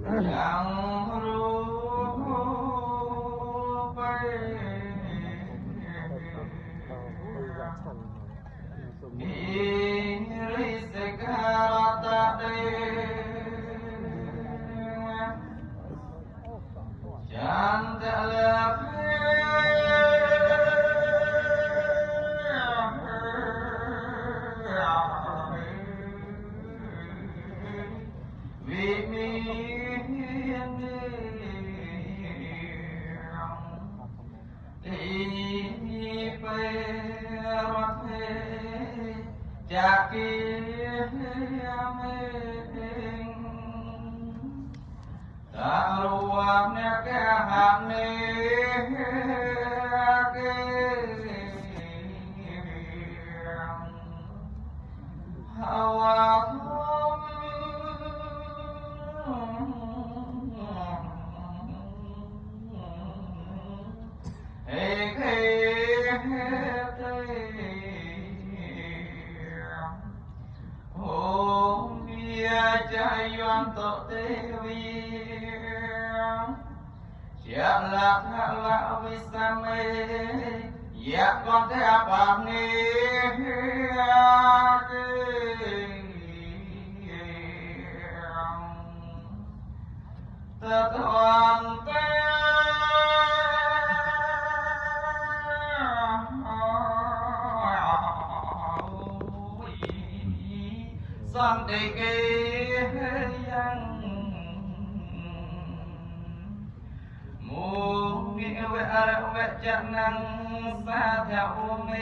chẳng ru bay iri sekarata Chandala Chà kia ta ruộng cái hạt này hawa thơm hey hôm bia trái yoan tổ tê vi Chạc lạc hạ lạc vi sa mê Yak con theo bạc ni Tất hoàng tế Son đề kê yang Mô nghĩa vẽ chẳng năng xa theo mê